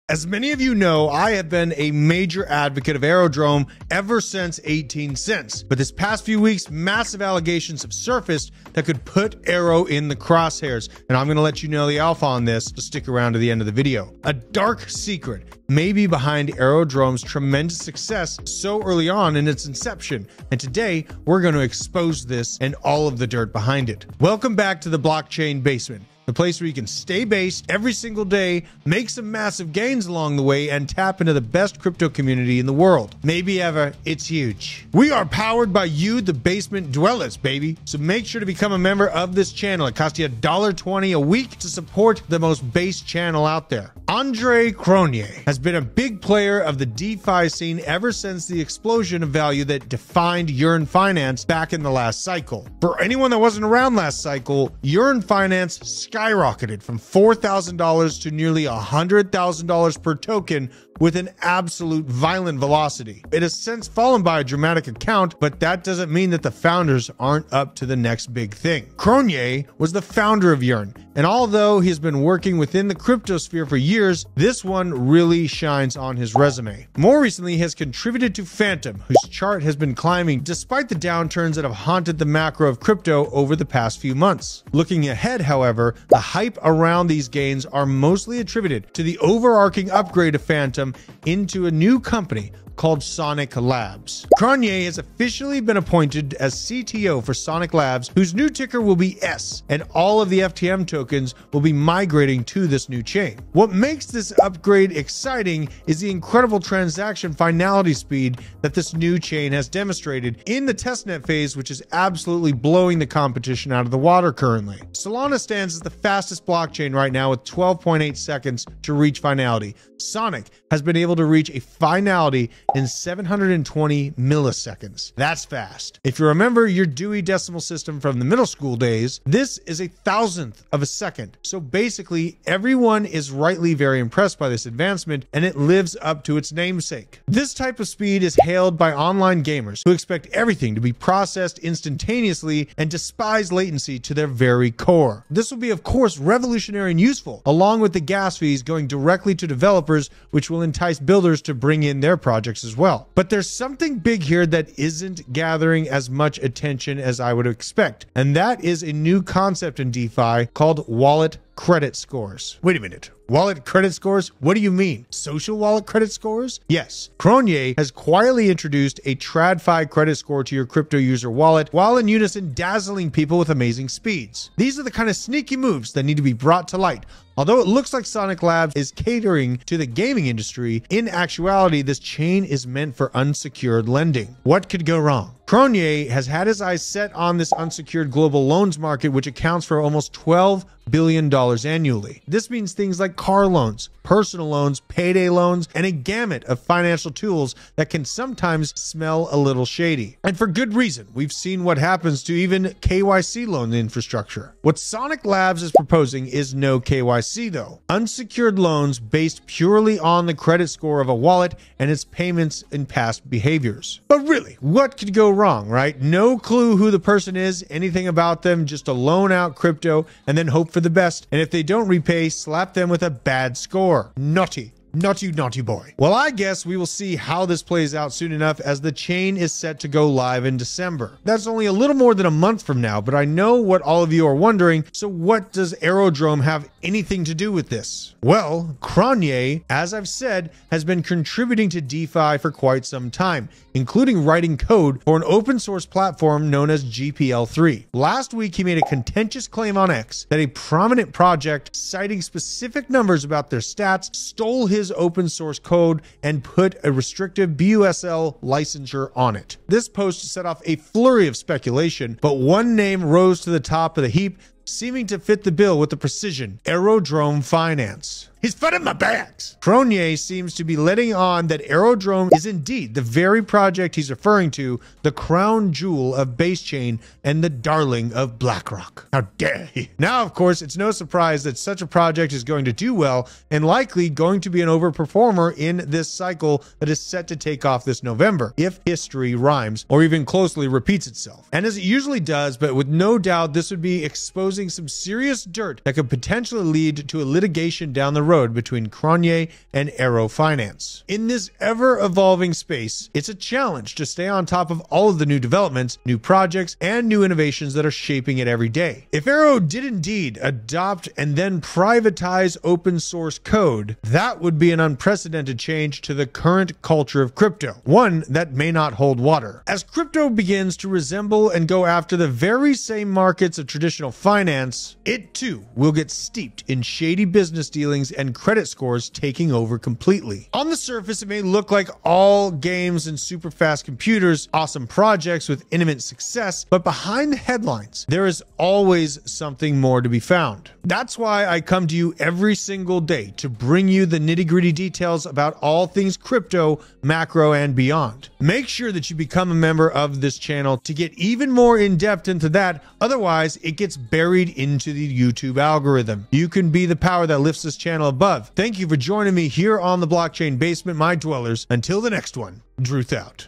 As many of you know, I have been a major advocate of Aerodrome ever since 18 cents. But this past few weeks, massive allegations have surfaced that could put Aero in the crosshairs. And I'm going to let you know the alpha on this, so stick around to the end of the video. A dark secret may be behind Aerodrome's tremendous success so early on in its inception. And today, we're going to expose this and all of the dirt behind it. Welcome back to the blockchain basement. The place where you can stay based every single day, make some massive gains along the way, and tap into the best crypto community in the world. Maybe ever. It's huge. We are powered by you, the basement dwellers, baby. So make sure to become a member of this channel. It costs you $1.20 a week to support the most base channel out there. Andre Cronje has been a big player of the DeFi scene ever since the explosion of value that defined Yearn Finance back in the last cycle. For anyone that wasn't around last cycle, Yearn Finance skyrocketed from $4,000 to nearly $100,000 per token with an absolute violent velocity. It has since fallen by a dramatic account, but that doesn't mean that the founders aren't up to the next big thing. Cronje was the founder of Yearn, and although he's been working within the crypto sphere for years, this one really shines on his resume. More recently, he has contributed to Phantom, whose chart has been climbing despite the downturns that have haunted the macro of crypto over the past few months. Looking ahead, however, the hype around these gains are mostly attributed to the overarching upgrade of Phantom into a new company called Sonic Labs. Cronje has officially been appointed as CTO for Sonic Labs, whose new ticker will be S, and all of the FTM tokens will be migrating to this new chain. What makes this upgrade exciting is the incredible transaction finality speed that this new chain has demonstrated in the testnet phase, which is absolutely blowing the competition out of the water currently. Solana stands as the fastest blockchain right now with 12.8 seconds to reach finality. Sonic has been able to reach a finality in 720 milliseconds. That's fast. If you remember your Dewey Decimal System from the middle school days, this is a thousandth of a second. So basically, everyone is rightly very impressed by this advancement, and it lives up to its namesake. This type of speed is hailed by online gamers who expect everything to be processed instantaneously and despise latency to their very core. This will be, of course, revolutionary and useful, along with the gas fees going directly to developers, which will entice builders to bring in their projects as well. But there's something big here that isn't gathering as much attention as I would expect, and that is a new concept in DeFi called wallet credit scores. Wait a minute. Wallet credit scores? What do you mean? Social wallet credit scores? Yes. Cronje has quietly introduced a TradFi credit score to your crypto user wallet while in unison dazzling people with amazing speeds. These are the kind of sneaky moves that need to be brought to light. Although it looks like Sonic Labs is catering to the gaming industry, in actuality, this chain is meant for unsecured lending. What could go wrong? Cronje has had his eyes set on this unsecured global loans market, which accounts for almost $12 billion annually. This means things like car loans, personal loans, payday loans, and a gamut of financial tools that can sometimes smell a little shady. And for good reason. We've seen what happens to even KYC loan infrastructure. What Sonic Labs is proposing is no KYC though. Unsecured loans based purely on the credit score of a wallet and its payments and past behaviors. But really, what could go wrong, right? No clue who the person is, anything about them, just to loan out crypto and then hope for the best. And if they don't repay, slap them with a bad score. Naughty. Naughty, naughty boy. Well, I guess we will see how this plays out soon enough, as the chain is set to go live in December. That's only a little more than a month from now, but I know what all of you are wondering. So what does Aerodrome have anything to do with this? Well, Cronje, as I've said, has been contributing to DeFi for quite some time, including writing code for an open source platform known as GPL3. Last week, he made a contentious claim on X that a prominent project, citing specific numbers about their stats, stole his open source code and put a restrictive BUSL licensure on it. This post set off a flurry of speculation, but one name rose to the top of the heap, seeming to fit the bill with the precision: Aerodrome Finance. He's footing my bags. Cronje seems to be letting on that Aerodrome is indeed the very project he's referring to, the crown jewel of base chain and the darling of BlackRock. How dare he? Now, of course, it's no surprise that such a project is going to do well and likely going to be an overperformer in this cycle that is set to take off this November, if history rhymes or even closely repeats itself. And as it usually does, but with no doubt, this would be exposing some serious dirt that could potentially lead to a litigation down the road between Cronje and Aero Finance. In this ever-evolving space, it's a challenge to stay on top of all of the new developments, new projects, and new innovations that are shaping it every day. If Aero did indeed adopt and then privatize open source code, that would be an unprecedented change to the current culture of crypto, one that may not hold water. As crypto begins to resemble and go after the very same markets of traditional finance, it too will get steeped in shady business dealings and credit scores taking over completely. On the surface, it may look like all games and super fast computers, awesome projects with imminent success, but behind the headlines, there is always something more to be found. That's why I come to you every single day to bring you the nitty-gritty details about all things crypto, macro, and beyond. Make sure that you become a member of this channel to get even more in-depth into that, otherwise it gets buried into the YouTube algorithm. You can be the power that lifts this channel above. Thank you for joining me here on the Blockchain Basement, my dwellers. Until the next one, Druth out.